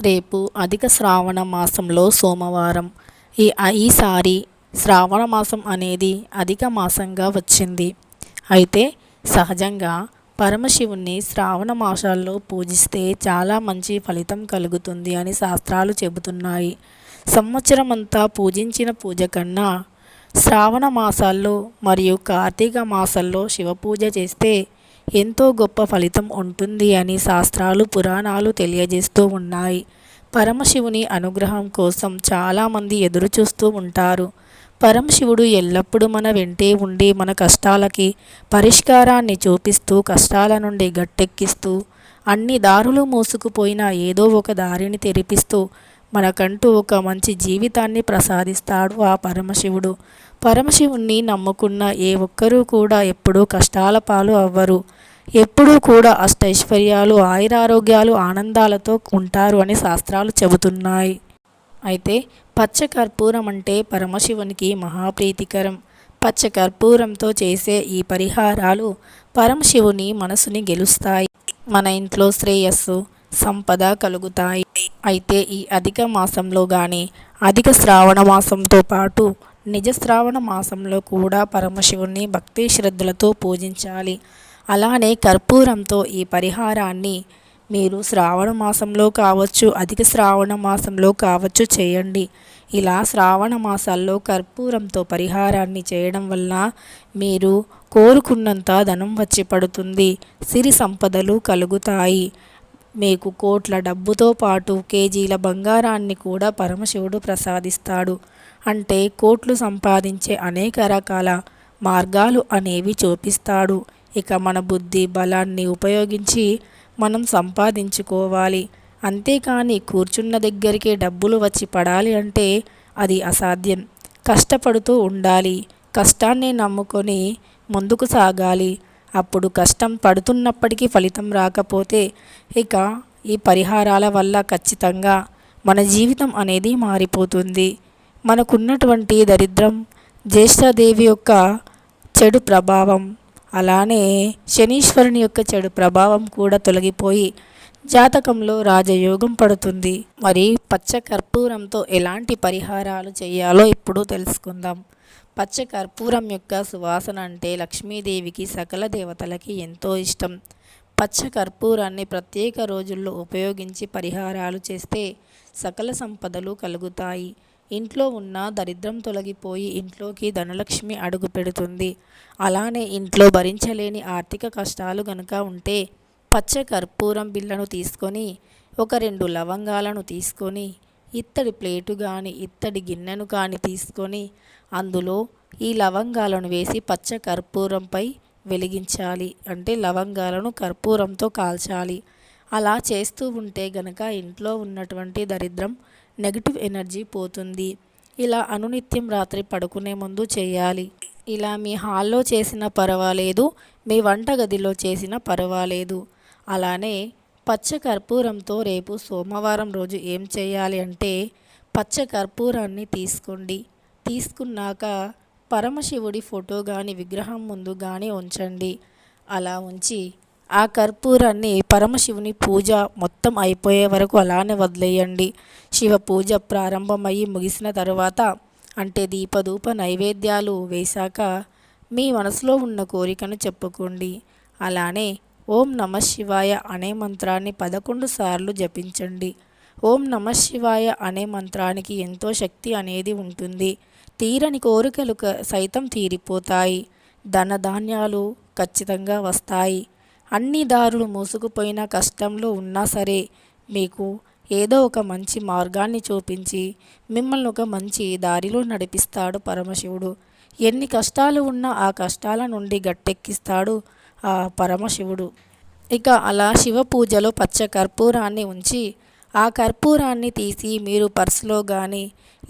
రేపు అధిక శ్రావణ మాసంలో సోమవారం. ఈసారి శ్రావణ మాసం అనేది అధిక మాసంగా వచ్చింది. అయితే సహజంగా పరమశివుణ్ణి శ్రావణ మాసాల్లో పూజిస్తే చాలా మంచి ఫలితం కలుగుతుంది అని శాస్త్రాలు చెబుతున్నాయి. సంవత్సరం అంతా పూజించిన పూజ కన్నా శ్రావణ మాసాల్లో మరియు కార్తీక మాసాల్లో శివపూజ చేస్తే ఎంతో గొప్ప ఫలితం ఉంటుంది అని శాస్త్రాలు పురాణాలు తెలియజేస్తూ ఉన్నాయి. పరమశివుని అనుగ్రహం కోసం చాలామంది ఎదురు చూస్తూ ఉంటారు. పరమశివుడు ఎల్లప్పుడూ మన వెంటే ఉండి మన కష్టాలకి పరిష్కారాన్ని చూపిస్తూ కష్టాల నుండి గట్టెక్కిస్తూ అన్ని దారులు మూసుకుపోయినా ఏదో ఒక దారిని తెరిపిస్తూ మనకంటూ ఒక మంచి జీవితాన్ని ప్రసాదిస్తాడు ఆ పరమశివుడు. పరమశివుణ్ణి నమ్ముకున్న ఏ ఒక్కరూ కూడా ఎప్పుడూ కష్టాల పాలు అవ్వరు. ఎప్పుడూ కూడా అష్టైశ్వర్యాలు ఆయురారోగ్యాలు ఆనందాలతో ఉంటారు అని శాస్త్రాలు చెబుతున్నాయి. అయితే పచ్చకర్పూరం అంటే పరమశివునికి మహాప్రీతికరం. పచ్చకర్పూరంతో చేసే ఈ పరిహారాలు పరమశివుని మనసుని గెలుస్తాయి. మన ఇంట్లో శ్రేయస్సు సంపద కలుగుతాయి. అయితే ఈ అధిక మాసంలో కానీ అధిక శ్రావణ మాసంతో పాటు నిజ శ్రావణ మాసంలో కూడా పరమశివుణ్ణి భక్తి శ్రద్ధలతో పూజించాలి. అలానే కర్పూరంతో ఈ పరిహారాన్ని మీరు శ్రావణ మాసంలో కావచ్చు అధిక శ్రావణ మాసంలో కావచ్చు చేయండి. ఇలా శ్రావణ మాసాల్లో కర్పూరంతో పరిహారాన్ని చేయడం వల్ల మీరు కోరుకున్నంత ధనం వచ్చి పడుతుంది. సిరి సంపదలు కలుగుతాయి. మీకు కోట్ల డబ్బుతో పాటు కేజీల బంగారాన్ని కూడా పరమశివుడు ప్రసాదిస్తాడు. అంటే కోట్లు సంపాదించే అనేక రకాల మార్గాలు అనేవి చూపిస్తాడు. ఇక మన బుద్ధి బలాన్ని ఉపయోగించి మనం సంపాదించుకోవాలి. అంతేకాని కూర్చున్న దగ్గరికి డబ్బులు వచ్చి పడాలి అంటే అది అసాధ్యం. కష్టపడుతూ ఉండాలి. కష్టాన్ని నమ్ముకొని ముందుకు సాగాలి. అప్పుడు కష్టం పడుతున్నప్పటికీ ఫలితం రాకపోతే ఇక ఈ పరిహారాల వల్ల ఖచ్చితంగా మన జీవితం అనేది మారిపోతుంది. మనకున్నటువంటి దరిద్రం జ్యేష్ఠాదేవి యొక్క చెడు ప్రభావం అలానే శనీశ్వరుని యొక్క చెడు ప్రభావం కూడా తొలగిపోయి జాతకంలో రాజయోగం పడుతుంది. మరి పచ్చ కర్పూరంతో ఎలాంటి పరిహారాలు చేయాలో ఇప్పుడు తెలుసుకుందాం. పచ్చ కర్పూరం యొక్క సువాసన అంటే లక్ష్మీదేవికి సకల దేవతలకి ఎంతో ఇష్టం. పచ్చ కర్పూరాన్ని ప్రత్యేక రోజుల్లో ఉపయోగించి పరిహారాలు చేస్తే సకల సంపదలు కలుగుతాయి. ఇంట్లో ఉన్న దరిద్రం తొలగిపోయి ఇంట్లోకి ధనలక్ష్మి అడుగు పెడుతుంది. అలానే ఇంట్లో భరించలేని ఆర్థిక కష్టాలు గనుక ఉంటే పచ్చ కర్పూరం బిళ్ళను తీసుకొని ఒక 2 లవంగాలను తీసుకొని ఇత్తడి ప్లేటు కానీ ఇత్తడి గిన్నెను కానీ తీసుకొని అందులో ఈ లవంగాలను వేసి పచ్చ కర్పూరంపై వెలిగించాలి. అంటే లవంగాలను కర్పూరంతో కాల్చాలి. అలా చేస్తూ ఉంటే గనక ఇంట్లో ఉన్నటువంటి దరిద్రం నెగిటివ్ ఎనర్జీ పోతుంది. ఇలా అనునిత్యం రాత్రి పడుకునే ముందు చేయాలి. ఇలా మీ హాల్లో చేసిన పర్వాలేదు, మీ వంటగదిలో చేసిన పర్వాలేదు. అలానే పచ్చ కర్పూరంతో రేపు సోమవారం రోజు ఏం చేయాలి అంటే పచ్చ కర్పూరాన్ని తీసుకోండి. తీసుకున్నాక పరమశివుడి ఫోటో కానీ విగ్రహం ముందు కానీ ఉంచండి. అలా ఉంచి ఆ కర్పూరాన్ని పరమశివుని పూజ మొత్తం అయిపోయే వరకు అలానే వదిలేయండి. శివ పూజ ప్రారంభమయ్యి ముగిసిన తర్వాత అంటే దీపధూప నైవేద్యాలు వేశాక మీ మనసులో ఉన్న కోరికను చెప్పుకోండి. అలానే ఓం నమ శివాయ అనే మంత్రాన్ని 11 సార్లు జపించండి. ఓం నమ శివాయ అనే మంత్రానికి ఎంతో శక్తి అనేది ఉంటుంది. తీరని కోరికలు సైతం తీరిపోతాయి. ధనధాన్యాలు ఖచ్చితంగా వస్తాయి. అన్ని దారులు మూసుకుపోయిన కష్టంలో ఉన్నా సరే మీకు ఏదో ఒక మంచి మార్గాన్ని చూపించి మిమ్మల్ని ఒక మంచి దారిలో నడిపిస్తాడు పరమశివుడు. ఎన్ని కష్టాలు ఉన్నా ఆ కష్టాల నుండి గట్టెక్కిస్తాడు ఆ పరమశివుడు. ఇక అలా శివ పూజలో పచ్చ కర్పూరాన్ని ఉంచి ఆ కర్పూరాన్ని తీసి మీరు పర్సులో కానీ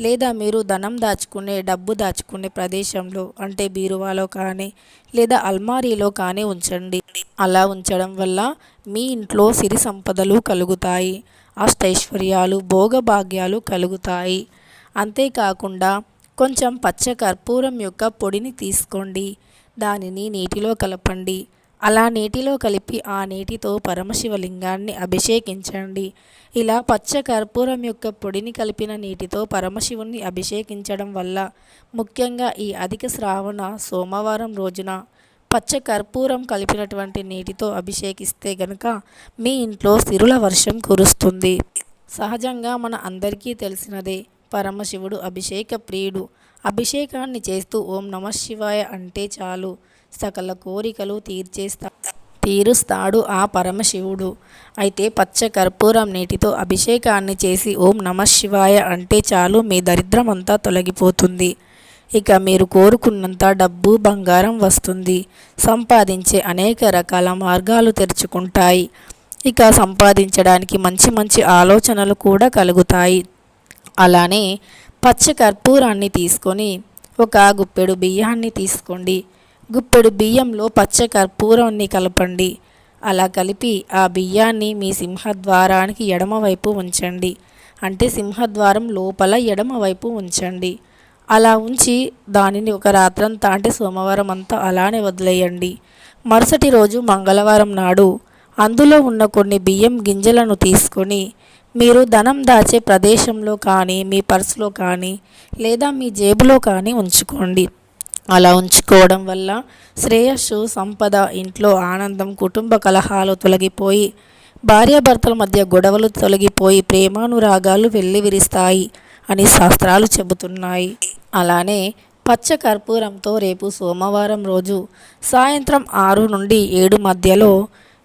లేదా మీరు ధనం దాచుకునే డబ్బు దాచుకునే ప్రదేశంలో అంటే బీరువాలో కానీ లేదా అల్మారీలో కానీ ఉంచండి. అలా ఉంచడం వల్ల మీ ఇంట్లో సిరి సంపదలు కలుగుతాయి. అష్టైశ్వర్యాలు భోగభాగ్యాలు కలుగుతాయి. అంతేకాకుండా కొంచెం పచ్చ కర్పూరం యొక్క పొడిని తీసుకోండి. దానిని నీటిలో కలపండి. అలా నీటిలో కలిపి ఆ నీటితో పరమశివలింగాన్ని అభిషేకించండి. ఇలా పచ్చ కర్పూరం యొక్క పొడిని కలిపిన నీటితో పరమశివుణ్ణి అభిషేకించడం వల్ల, ముఖ్యంగా ఈ అధిక శ్రావణ సోమవారం రోజున పచ్చ కర్పూరం కలిపినటువంటి నీటితో అభిషేకిస్తే గనుక మీ ఇంట్లో సిరుల వర్షం కురుస్తుంది. సహజంగా మన అందరికీ తెలిసినదే, పరమశివుడు అభిషేక ప్రియుడు. అభిషేకాన్ని చేస్తూ ఓం నమః శివాయ అంటే చాలు సకల కోరికలు తీరుస్తాడు ఆ పరమశివుడు. అయితే పచ్చ కర్పూరం నీటితో అభిషేకాన్ని చేసి ఓం నమః శివాయ అంటే చాలు మీ దరిద్రం అంతా తొలగిపోతుంది. ఇక మీరు కోరుకున్నంత డబ్బు బంగారం వస్తుంది. సంపాదించే అనేక రకాల మార్గాలు తెరుచుకుంటాయి. ఇక సంపాదించడానికి మంచి మంచి ఆలోచనలు కూడా కలుగుతాయి. అలానే పచ్చ కర్పూరాన్ని తీసుకొని ఒక గుప్పెడు బియ్యాన్ని తీసుకోండి. గుప్పెడు బియ్యంలో పచ్చ కర్పూరాన్ని కలపండి. అలా కలిపి ఆ బియ్యాన్ని మీ సింహద్వారానికి ఎడమవైపు ఉంచండి. అంటే సింహద్వారం లోపల ఎడమవైపు ఉంచండి. అలా ఉంచి దానిని ఒక రాత్రంతా అంటే సోమవారం అంతా అలానే వదిలేయండి. మరుసటి రోజు మంగళవారం నాడు అందులో ఉన్న కొన్ని బియ్యం గింజలను తీసుకొని మీరు ధనం దాచే ప్రదేశంలో కానీ, మీ పర్సులో కానీ, లేదా మీ జేబులో కానీ ఉంచుకోండి. అలా ఉంచుకోవడం వల్ల శ్రేయస్సు, సంపద, ఇంట్లో ఆనందం, కుటుంబ కలహాలు తొలగిపోయి, భార్యాభర్తల మధ్య గొడవలు తొలగిపోయి ప్రేమానురాగాలు వెల్లివిరుస్తాయి అని శాస్త్రాలు చెబుతున్నాయి. అలానే పచ్చ కర్పూరంతో రేపు సోమవారం రోజు సాయంత్రం 6 నుండి 7 మధ్యలో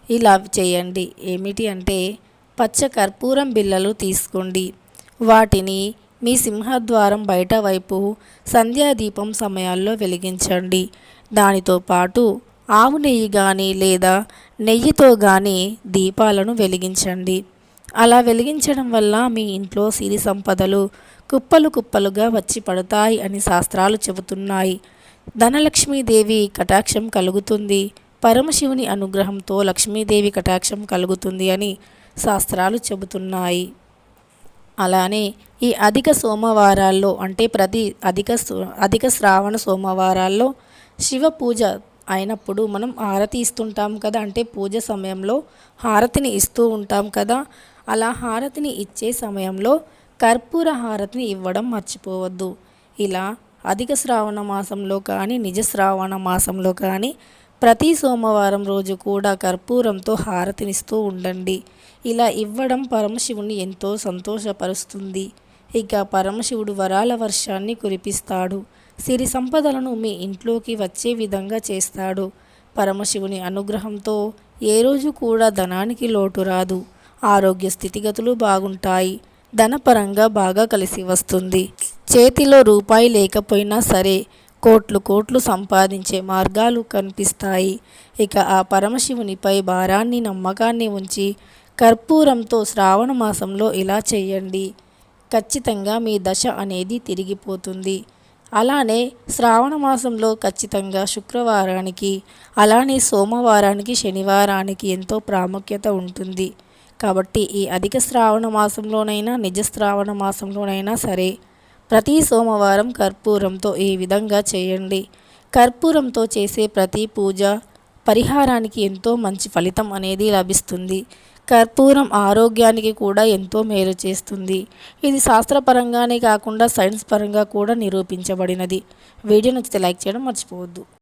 ఇలా చేయండి. ఏమిటి అంటే పచ్చ కర్పూరం బిళ్ళలు తీసుకోండి. వాటిని మీ సింహద్వారం బయట వైపు సంధ్యాదీపం సమయాల్లో వెలిగించండి. దానితో పాటు ఆవు నెయ్యి కానీ లేదా నెయ్యితో కానీ దీపాలను వెలిగించండి. అలా వెలిగించడం వల్ల మీ ఇంట్లో సిరి సంపదలు కుప్పలు కుప్పలుగా వచ్చి పడతాయి అని శాస్త్రాలు చెబుతున్నాయి. ధనలక్ష్మీదేవి కటాక్షం కలుగుతుంది. పరమశివుని అనుగ్రహంతో లక్ష్మీదేవి కటాక్షం కలుగుతుంది అని శాస్త్రాలు చెబుతున్నాయి. అలానే ఈ అధిక సోమవారాల్లో అంటే అధిక శ్రావణ సోమవారాల్లో శివ పూజ అయినప్పుడు మనం హారతి ఇస్తుంటాం కదా, అంటే పూజ సమయంలో హారతిని ఇస్తూ ఉంటాం కదా. అలా హారతిని ఇచ్చే సమయంలో కర్పూర హారతిని ఇవ్వడం మర్చిపోవద్దు. ఇలా అధిక శ్రావణ మాసంలో కానీ, నిజ శ్రావణ మాసంలో కానీ ప్రతి సోమవారం రోజు కూడా కర్పూరంతో హారతినిస్తూ ఉండండి. ఇలా ఇవ్వడం పరమశివుని ఎంతో సంతోషపరుస్తుంది. ఇక పరమశివుడు వరాల వర్షాన్ని కురిపిస్తాడు. సిరి సంపదలను మీ ఇంట్లోకి వచ్చే విధంగా చేస్తాడు. పరమశివుని అనుగ్రహంతో ఏ రోజు కూడా ధనానికి లోటు రాదు. ఆరోగ్య స్థితిగతులు బాగుంటాయి. ధనపరంగా బాగా కలిసి వస్తుంది. చేతిలో రూపాయి లేకపోయినా సరే కోట్లు కోట్లు సంపాదించే మార్గాలు కనిపిస్తాయి. ఇక ఆ పరమశివునిపై భారాన్ని, నమ్మకాన్ని ఉంచి కర్పూరంతో శ్రావణ మాసంలో ఇలా చేయండి. ఖచ్చితంగా మీ దశ అనేది తిరిగిపోతుంది. అలానే శ్రావణ మాసంలో ఖచ్చితంగా శుక్రవారానికి, అలానే సోమవారానికి, శనివారానికి ఎంతో ప్రాముఖ్యత ఉంటుంది. కాబట్టి ఈ అధిక శ్రావణ మాసంలోనైనా, నిజ శ్రావణ మాసంలోనైనా సరే ప్రతి సోమవారం కర్పూరంతో ఈ విధంగా చేయండి. కర్పూరంతో చేసే ప్రతి పూజ పరిహారానికి ఎంతో మంచి ఫలితం అనేది లభిస్తుంది. కర్పూరం ఆరోగ్యానికి కూడా ఎంతో మేలు చేస్తుంది. ఇది శాస్త్రపరంగానే కాకుండా సైన్స్ పరంగా కూడా నిరూపించబడినది. వీడియో నచ్చితే లైక్ చేయడం మర్చిపోవద్దు.